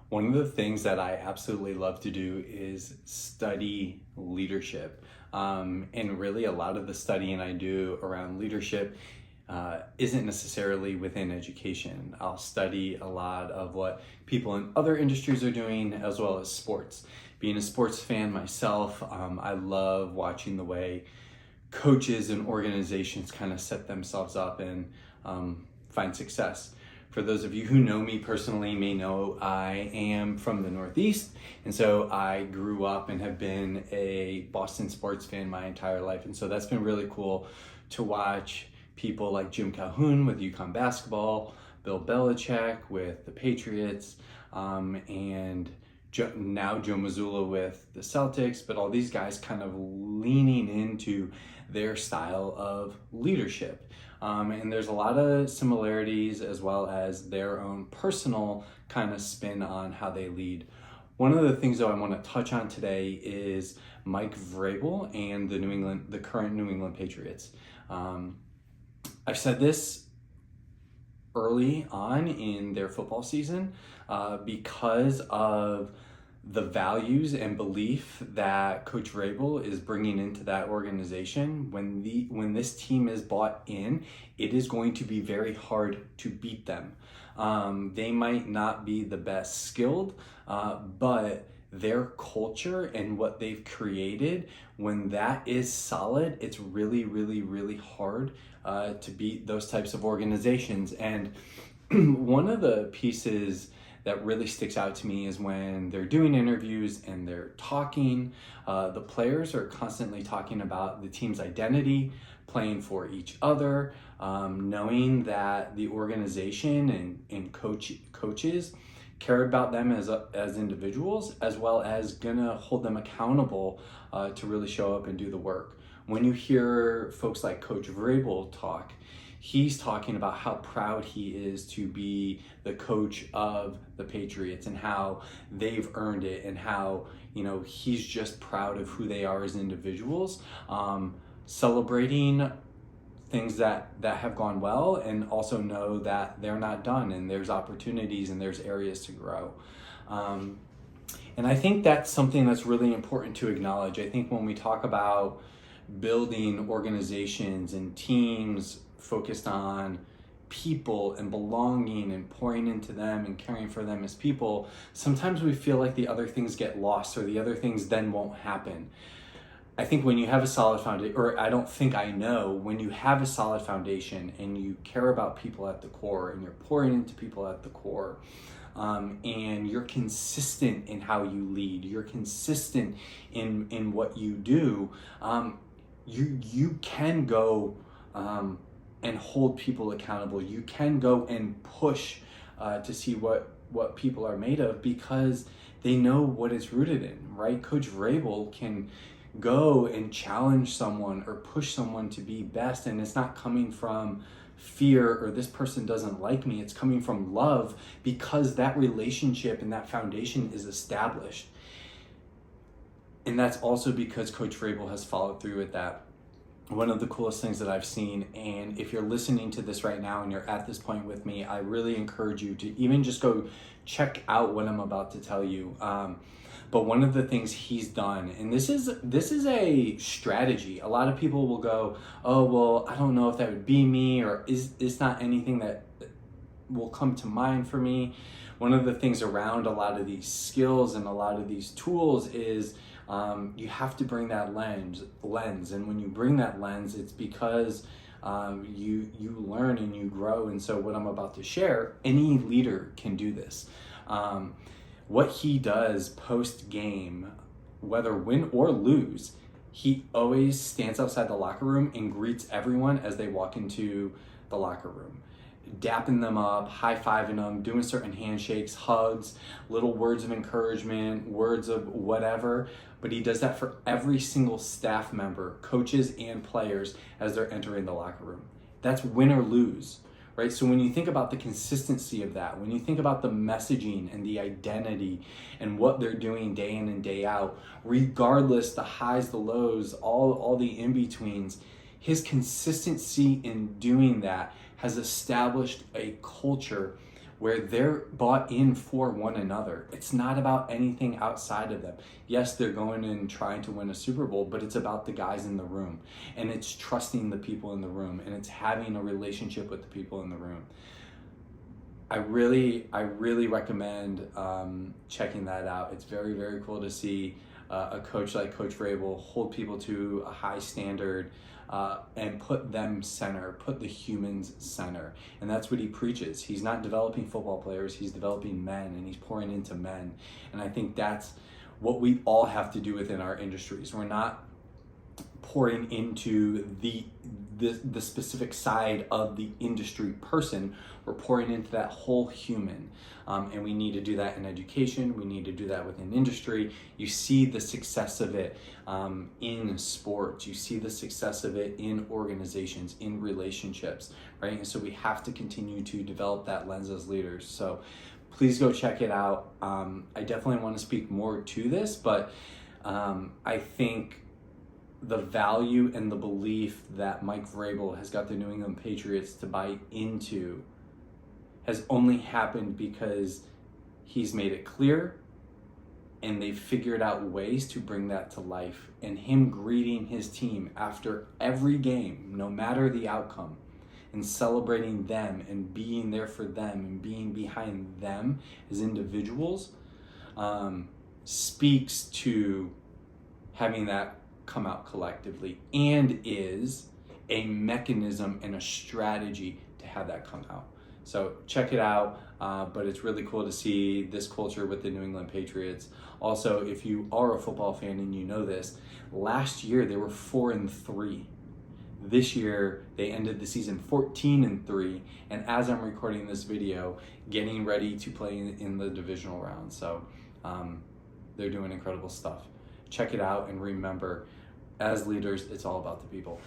One of the things that I absolutely love to do is study leadership. And really, a lot of the studying I do around leadership isn't necessarily within education. I'll study a lot of what people in other industries are doing, as well as sports. Being a sports fan myself, I love watching the way coaches and organizations kind of set themselves up and find success. For those of you who know me personally may know I am from the Northeast, and so I grew up and have been a Boston sports fan my entire life. And so that's been really cool to watch people like Jim Calhoun with UConn basketball, Bill Belichick with the Patriots, and now Joe Mazzulla with the Celtics, but all these guys kind of leaning into their style of leadership. And there's a lot of similarities as well as their own personal kind of spin on how they lead. One of the things though I want to touch on today is Mike Vrabel and the current New England Patriots. I've said this early on in their football season because of the values and belief that Coach Vrabel is bringing into that organization. When this team is bought in, it is going to be very hard to beat them. They might not be the best skilled, but their culture and what they've created, when that is solid, it's really, really, really hard to beat those types of organizations. And one of the pieces that really sticks out to me is when they're doing interviews and they're talking, the players are constantly talking about the team's identity, playing for each other, knowing that the organization and coaches care about them as individuals, as well as gonna hold them accountable to really show up and do the work. When you hear folks like Coach Vrabel talk, he's talking about how proud he is to be the coach of the Patriots and how they've earned it, and how, he's just proud of who they are as individuals, celebrating things that have gone well, and also know that they're not done and there's opportunities and there's areas to grow. And I think that's something that's really important to acknowledge. I think when we talk about building organizations and teams focused on people and belonging and pouring into them and caring for them as people, sometimes we feel like the other things get lost, or the other things then won't happen. I think when you have a solid foundation, or I don't think I know, when you have a solid foundation and you care about people at the core and you're pouring into people at the core, and you're consistent in how you lead, you're consistent in what you do, you can go and hold people accountable. You can go and push to see what people are made of, because they know what it's rooted in, right? Coach Vrabel can go and challenge someone or push someone to be best, and it's not coming from fear or this person doesn't like me. It's coming from love, because that relationship and that foundation is established. And that's also because Coach Vrabel has followed through with that. One of the coolest things that I've seen, and if you're listening to this right now and you're at this point with me, I really encourage you to even just go check out what I'm about to tell you. But one of the things he's done, and this is a strategy. A lot of people will go, oh, well, I don't know if that would be me, or it's not anything that will come to mind for me. One of the things around a lot of these skills and a lot of these tools is you have to bring that lens. And when you bring that lens, it's because you learn and you grow. And so what I'm about to share, any leader can do this. What he does post-game, whether win or lose, he always stands outside the locker room and greets everyone as they walk into the locker room, dapping them up, high-fiving them, doing certain handshakes, hugs, little words of encouragement, words of whatever. But he does that for every single staff member, coaches and players, as they're entering the locker room. That's win or lose, right? So when you think about the consistency of that, when you think about the messaging and the identity and what they're doing day in and day out, regardless the highs, the lows, all the in-betweens, his consistency in doing that has established a culture where they're bought in for one another. It's not about anything outside of them. Yes, they're going and trying to win a Super Bowl, but it's about the guys in the room, and it's trusting the people in the room, and it's having a relationship with the people in the room. I really recommend checking that out. It's very, very cool to see a coach like Coach Vrabel hold people to a high standard and put them center, put the humans center. And that's what he preaches. He's not developing football players, he's developing men, and he's pouring into men. And I think that's what we all have to do within our industries. We're not pouring into the specific side of the industry person. We're pouring into that whole human, and we need to do that in education. We need to do that within industry. You see the success of it in sports. You see the success of it in organizations, in relationships, right? And so we have to continue to develop that lens as leaders. So please go check it out. I definitely want to speak more to this, but I think the value and the belief that Mike Vrabel has got the New England Patriots to buy into has only happened because he's made it clear and they've figured out ways to bring that to life. And him greeting his team after every game, no matter the outcome, and celebrating them and being there for them and being behind them as individuals speaks to having that come out collectively, and is a mechanism and a strategy to have that come out. So check it out, but it's really cool to see this culture with the New England Patriots. Also, if you are a football fan and you know this, last year they were 4-3. This year they ended the season 14-3, and as I'm recording this video, getting ready to play in the divisional round. So they're doing incredible stuff. Check it out, and remember, as leaders, it's all about the people.